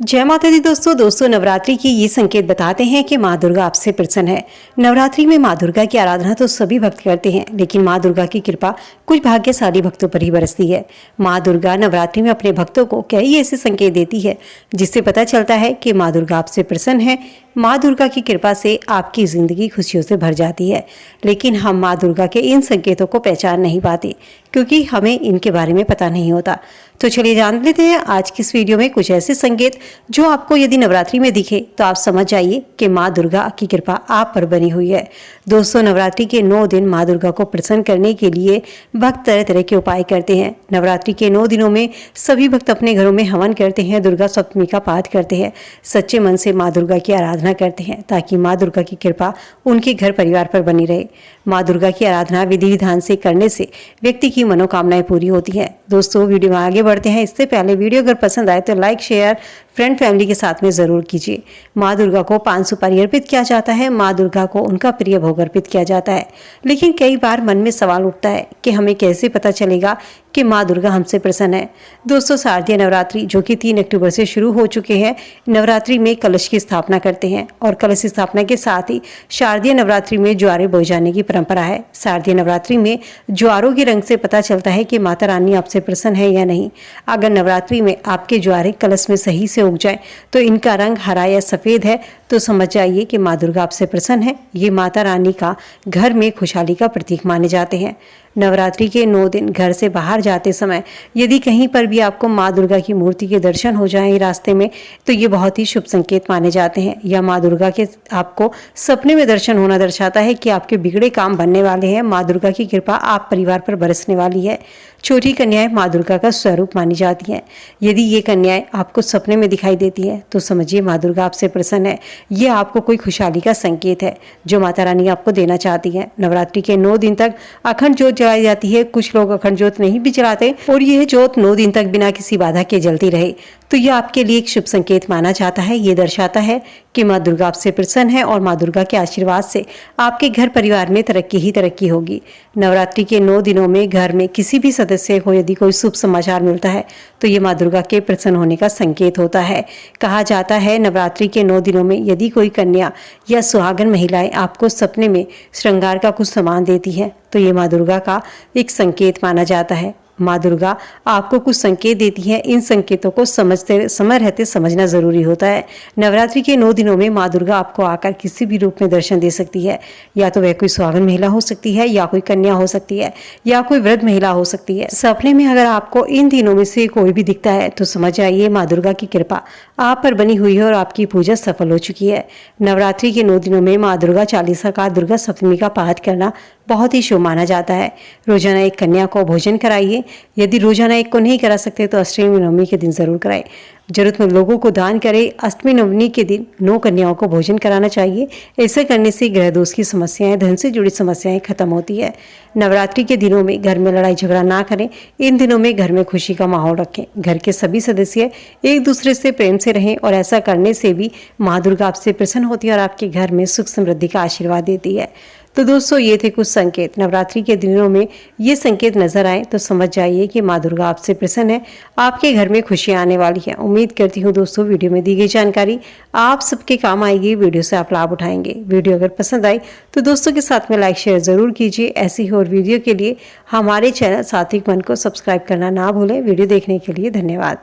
जय माता दी दोस्तों नवरात्रि की ये संकेत बताते हैं कि माँ दुर्गा आपसे प्रसन्न है। नवरात्रि में माँ दुर्गा की आराधना तो सभी भक्त करते हैं, लेकिन माँ दुर्गा की कृपा कुछ भाग्यशाली भक्तों पर ही बरसती है। माँ दुर्गा नवरात्रि में अपने भक्तों को कई ऐसे संकेत देती है जिससे पता चलता है कि माँ दुर्गा आपसे प्रसन्न है। माँ दुर्गा की कृपा से आपकी जिंदगी खुशियों से भर जाती है, लेकिन हम माँ दुर्गा के इन संकेतों को पहचान नहीं पाते क्योंकि हमें इनके बारे में पता नहीं होता। तो चलिए जान लेते हैं आज की इस वीडियो में कुछ ऐसे संकेत जो आपको यदि नवरात्रि में दिखे तो आप समझ जाइए कि माँ दुर्गा की कृपा आप पर बनी हुई है। दोस्तों, नवरात्रि के 9 दिन माँ दुर्गा को प्रसन्न करने के लिए भक्त तरह तरह के उपाय करते हैं। नवरात्रि के 9 दिनों में सभी भक्त अपने घरों में हवन करते हैं, दुर्गा सप्तमी का पाठ करते हैं, सच्चे मन से माँ दुर्गा की आराधना करते हैं ताकि माँ दुर्गा की कृपा उनके घर परिवार पर बनी रहे। माँ दुर्गा की आराधना विधि विधान से करने से व्यक्ति की मनोकामनाएं पूरी होती हैं। दोस्तों, वीडियो में आगे बढ़ते हैं। इससे पहले वीडियो अगर पसंद आए तो लाइक शेयर फ्रेंड फैमिली के साथ में जरूर कीजिए। माँ दुर्गा को पान सुपारी अर्पित किया जाता है। माँ दुर्गा को उनका प्रिय भोग अर्पित किया जाता है, लेकिन कई बार मन में सवाल उठता है कि हमें कैसे पता चलेगा कि माँ दुर्गा हमसे प्रसन्न है। दोस्तों, शारदीय नवरात्रि जो कि 3 अक्टूबर से शुरू हो चुके हैं, नवरात्रि में कलश की स्थापना करते हैं और कलश स्थापना के साथ ही शारदीय नवरात्रि में ज्वारे बोए जाने की परंपरा है। शारदीय नवरात्रि में ज्वारों के रंग से पता चलता है कि माता रानी आपसे प्रसन्न है या नहीं। अगर नवरात्रि में आपके ज्वारे कलश में सही से उग जाए तो इनका रंग हरा या सफेद है तो समझ जाइए कि माँ दुर्गा आपसे प्रसन्न है। ये माता रानी का घर में खुशहाली का प्रतीक माने जाते हैं। नवरात्रि के 9 दिन घर से बाहर जाते समय यदि कहीं पर भी आपको माँ दुर्गा की मूर्ति के दर्शन हो जाएं रास्ते में तो ये बहुत ही शुभ संकेत माने जाते हैं। या माँ दुर्गा के आपको सपने में दर्शन होना दर्शाता है कि आपके बिगड़े काम बनने वाले हैं। माँ दुर्गा की कृपा आप परिवार पर बरसने वाली है। छोटी कन्याएं माँ दुर्गा का स्वरूप मानी जाती हैं। यदि ये कन्याएं आपको सपने में दिखाई देती हैं तो समझिए माँ दुर्गा आपसे प्रसन्न है। ये आपको कोई खुशहाली का संकेत है जो माता रानी आपको देना चाहती है। नवरात्रि के 9 दिन तक अखंड ज्योत जलाई जाती है। कुछ लोग अखंड ज्योत नहीं भी जलाते और यह ज्योत 9 दिन तक बिना किसी बाधा के जलती रहे तो यह आपके लिए एक शुभ संकेत माना जाता है। ये दर्शाता है कि माँ दुर्गा आपसे प्रसन्न है और माँ दुर्गा के आशीर्वाद से आपके घर परिवार में तरक्की ही तरक्की होगी। नवरात्रि के 9 दिनों में घर में किसी भी सदस्य को यदि कोई शुभ समाचार मिलता है तो ये माँ दुर्गा के प्रसन्न होने का संकेत होता है। कहा जाता है नवरात्रि के 9 दिनों में यदि कोई कन्या या सुहागन महिलाएं आपको सपने में श्रृंगार का कुछ सामान देती है तो ये माँ दुर्गा का एक संकेत माना जाता है। माँ दुर्गा आपको कुछ संकेत देती है, इन संकेतों को समय रहते समझना जरूरी होता है। नवरात्रि के 9 दिनों में माँ दुर्गा आपको आकर किसी भी रूप में दर्शन दे सकती है। या तो वह कोई सुहागन महिला हो सकती है, या कोई कन्या हो सकती है, या कोई वृद्ध महिला हो सकती है। सपने में अगर आपको इन दिनों में से कोई भी दिखता है तो समझ जाइए माँ दुर्गा की कृपा आप पर बनी हुई है और आपकी पूजा सफल हो चुकी है। नवरात्रि के 9 दिनों में माँ दुर्गा चालीसा का दुर्गा सप्तमी का पाठ करना बहुत ही शुभ माना जाता है। रोजाना एक कन्या को भोजन कराइए। यदि रोजाना एक को नहीं करा सकते तो अष्टमी नवमी के दिन जरूर कराएं। जरूरतमंद लोगों को दान करें। अष्टमी नवमी के दिन 9 कन्याओं को भोजन कराना चाहिए। ऐसा करने से ग्रह दोष की समस्याएं, धन से जुड़ी समस्याएं खत्म होती है। नवरात्रि के दिनों में घर में लड़ाई झगड़ा ना करें। इन दिनों में घर में खुशी का माहौल रखें। घर के सभी सदस्य एक दूसरे से प्रेम से रहें और ऐसा करने से भी माँ दुर्गा आपसे प्रसन्न होती है और आपके घर में सुख समृद्धि का आशीर्वाद देती है। तो दोस्तों, ये थे कुछ संकेत। नवरात्रि के दिनों में ये संकेत नजर आए तो समझ जाइए कि माँ दुर्गा आपसे प्रसन्न है, आपके घर में खुशियाँ आने वाली है। उम्मीद करती हूँ दोस्तों वीडियो में दी गई जानकारी आप सबके काम आएगी, वीडियो से आप लाभ उठाएंगे। वीडियो अगर पसंद आई तो दोस्तों के साथ में लाइक शेयर जरूर कीजिए। ऐसी ही और वीडियो के लिए हमारे चैनल सात्विक मन को सब्सक्राइब करना ना भूलें। वीडियो देखने के लिए धन्यवाद।